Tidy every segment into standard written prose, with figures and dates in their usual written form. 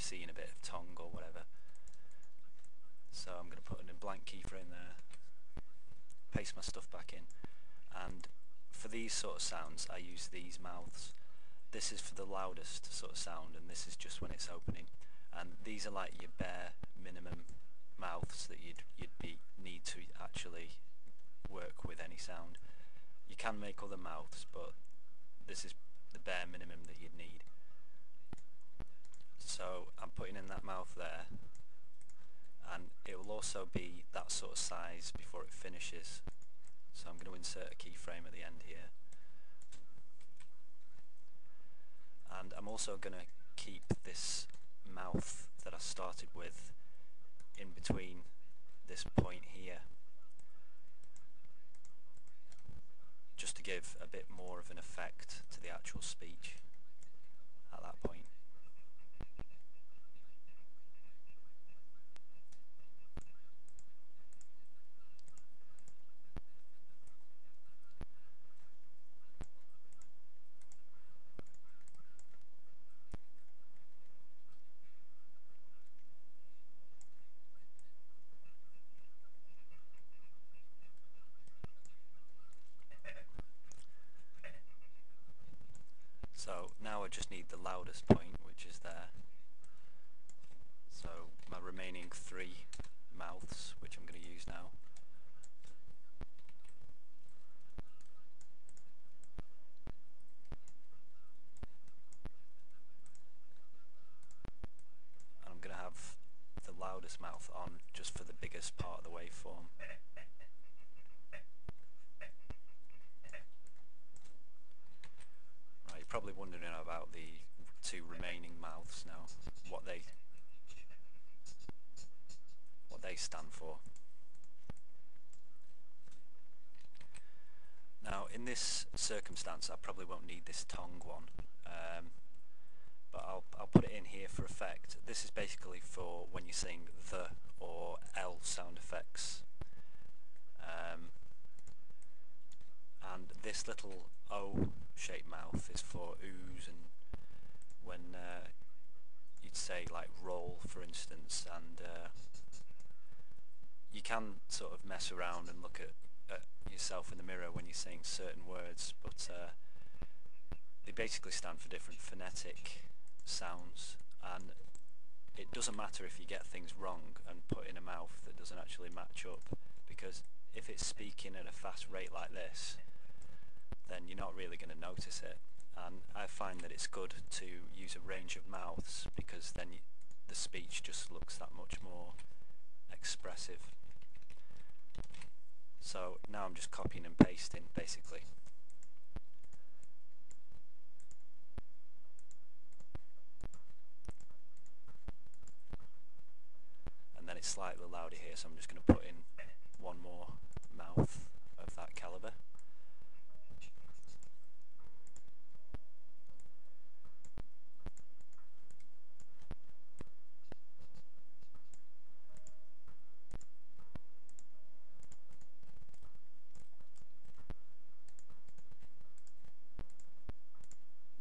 seeing a bit of tongue or whatever. So I'm going to put in a blank keyframe there, paste my stuff back in, and for these sort of sounds I use these mouths. This is for the loudest sort of sound, and this is just when it's opening. And these are like your bare minimum mouths that you'd need to actually work with any sound. You can make other mouths, but this is the bare minimum that you'd need. So I'm putting in that mouth there, and it will also be that sort of size before it finishes. So I'm going to insert a keyframe at the end here. And I'm also going to keep this mouth that I started with in between this point here, just to give a bit more of an effect to the actual speech at that point. So now I just need the loudest point, which is there. So my remaining 3 mouths, which I'm going to use now. And I'm going to have the loudest mouth on just for the biggest part of the waveform. Probably wondering about the 2 remaining mouths now, what they stand for. Now in this circumstance I probably won't need this tongue one, but I'll put it in here for effect. This is basically for when you're saying the or L sound effects, and this little O shaped mouth is for oohs, and when you'd say like roll for instance, and you can sort of mess around and look at yourself in the mirror when you're saying certain words, but they basically stand for different phonetic sounds, and it doesn't matter if you get things wrong and put in a mouth that doesn't actually match up, because if it's speaking at a fast rate like this, then you're not really going to notice it. And I find that it's good to use a range of mouths, because then the speech just looks that much more expressive. So now I'm just copying and pasting basically. And then it's slightly louder here, so I'm just going to put in one more mouth of that caliber.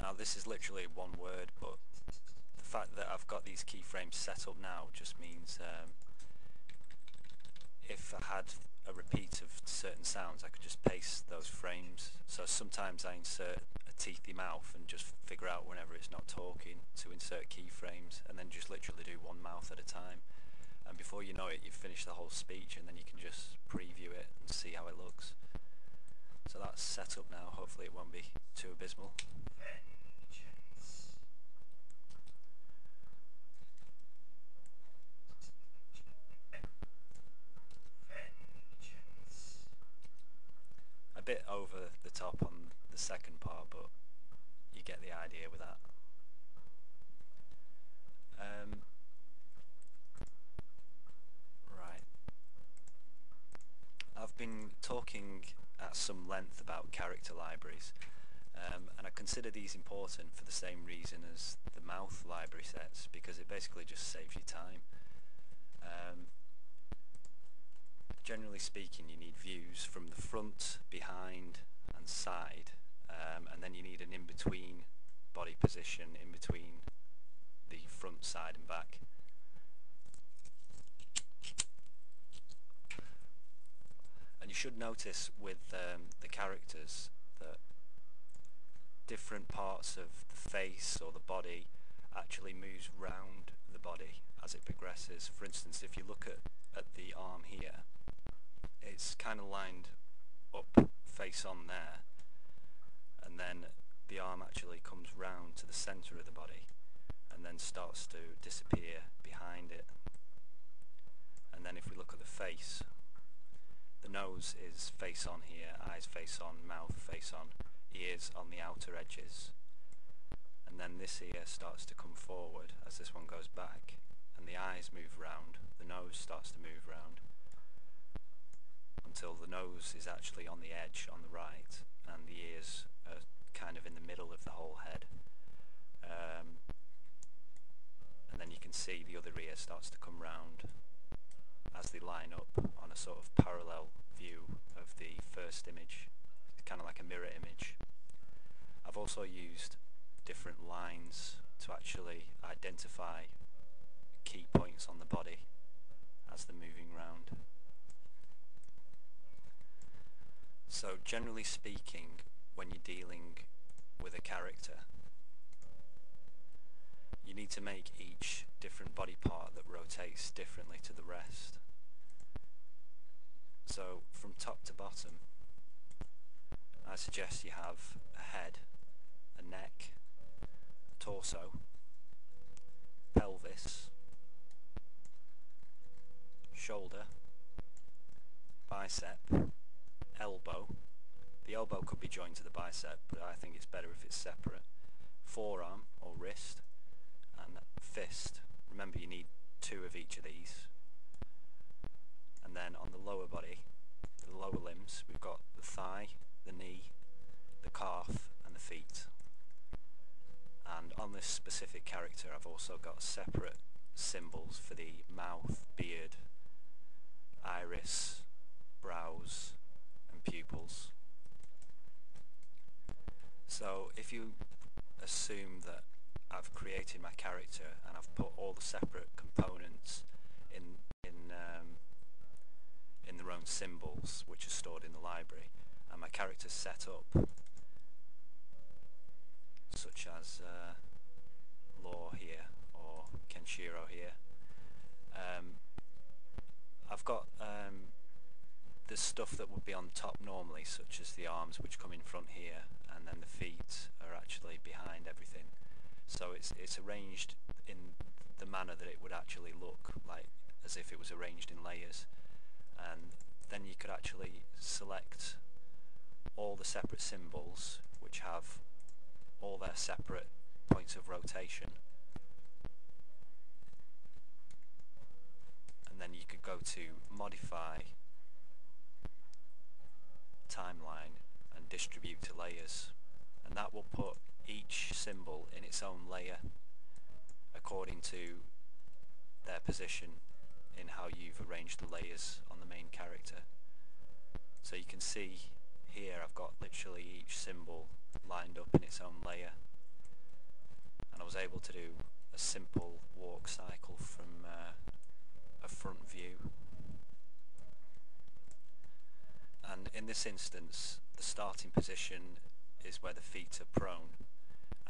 Now this is literally one word, but the fact that I've got these keyframes set up now just means if I had a repeat of certain sounds I could just paste those frames. So sometimes I insert a teethy mouth and just figure out whenever it's not talking to insert keyframes, and then just literally do one mouth at a time, and before you know it you've finished the whole speech, and then you can just preview it and see how it looks. So that's set up now, hopefully it won't be too abysmal. A bit over the top on the second part, but you get the idea with that. Right. I've been talking at some length about character libraries, and I consider these important for the same reason as the mouth library sets, because it basically just saves you time. Generally speaking, you need views from the front, behind and side, and then you need an in-between body position in between the front, side and back. should notice with the characters that different parts of the face or the body actually moves round the body as it progresses. For instance, if you look at the arm here, it's kind of lined up face on there, and then the arm actually comes round to the centre of the body and then starts to disappear behind it. And then if we look at the face, the nose is face on here, eyes face on, mouth face on, ears on the outer edges. And then this ear starts to come forward as this one goes back, and the eyes move round, the nose starts to move round, until the nose is actually on the edge on the right, and the ears are kind of in the middle of the whole head. And then you can see the other ear starts to come round as they line up on a sort of parallel view of the first image. It's kind of like a mirror image. I've also used different lines to actually identify key points on the body as they're moving round. So generally speaking, when you're dealing with a character, you need to make each different body part that rotates differently to the rest. So from top to bottom, I suggest you have a head, a neck, a torso, pelvis, shoulder, bicep, elbow. The elbow could be joined to the bicep, but I think it's better if it's separate. Forearm or wrist, and fist. Remember, you need 2 of each of these. And then on the lower body, the lower limbs, we've got the thigh, the knee, the calf and the feet. And on this specific character I've also got separate symbols for the mouth, beard, iris, brows and pupils. So if you assume that I've created my character and I've put all the separate components in their own symbols, which are stored in the library, and my character's set up, such as Law here or Kenshiro here, I've got the stuff that would be on top normally, such as the arms, which come in front here, and then the feet are actually behind everything. So it's arranged in the manner that it would actually look like, as if it was arranged in layers. And then you could actually select all the separate symbols, which have all their separate points of rotation, and then you could go to modify, timeline, and distribute to layers, and that will put each symbol in its own layer according to their position in how you've arranged the layers on the main character. So you can see here I've got literally each symbol lined up in its own layer, and I was able to do a simple walk cycle from a front view. And in this instance, the starting position is where the feet are prone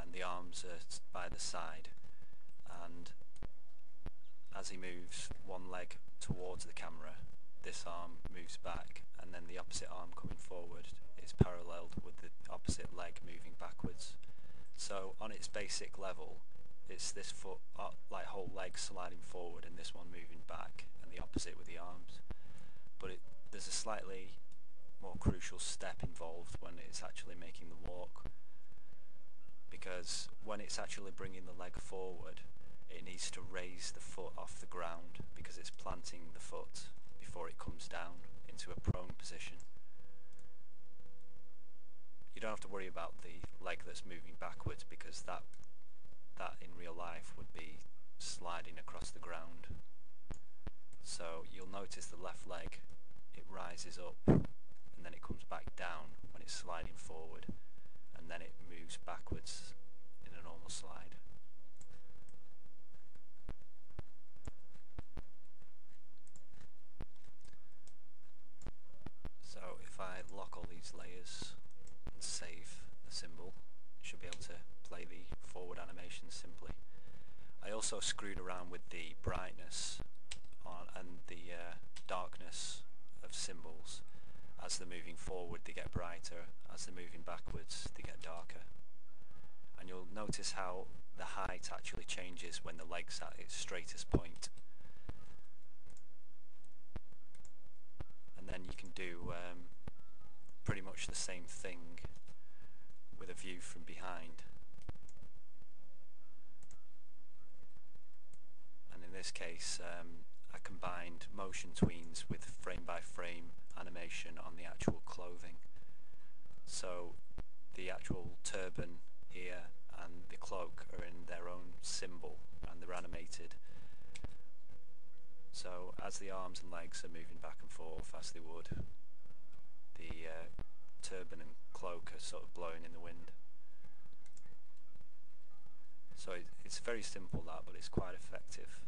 and the arms are by the side, and as he moves one leg towards the camera, this arm moves back, and then the opposite arm coming forward is paralleled with the opposite leg moving backwards. So on its basic level, it's this foot, like whole leg sliding forward, and this one moving back, and the opposite with the arms. But there's a slightly more crucial step involved when it's actually making the walk, because when it's actually bringing the leg forward, it needs to raise the foot off the ground, because it's planting the foot before it comes down into a prone position. You don't have to worry about the leg that's moving backwards, because that in real life would be sliding across the ground. So you'll notice the left leg, it rises up and then it comes back down when it's sliding forward, and then it moves backwards in a normal slide. So lock all these layers and save the symbol, you should be able to play the forward animation simply. I also screwed around with the brightness and the darkness of symbols. As they're moving forward they get brighter, as they're moving backwards they get darker. And you'll notice how the height actually changes when the leg's at its straightest point. And then you can do pretty much the same thing with a view from behind. And in this case I combined motion tweens with frame by frame animation on the actual clothing. So the actual turban here and the cloak are in their own symbol and they're animated. So as the arms and legs are moving back and forth as they would, the turban and cloak are sort of blowing in the wind. So it's very simple that, but it's quite effective.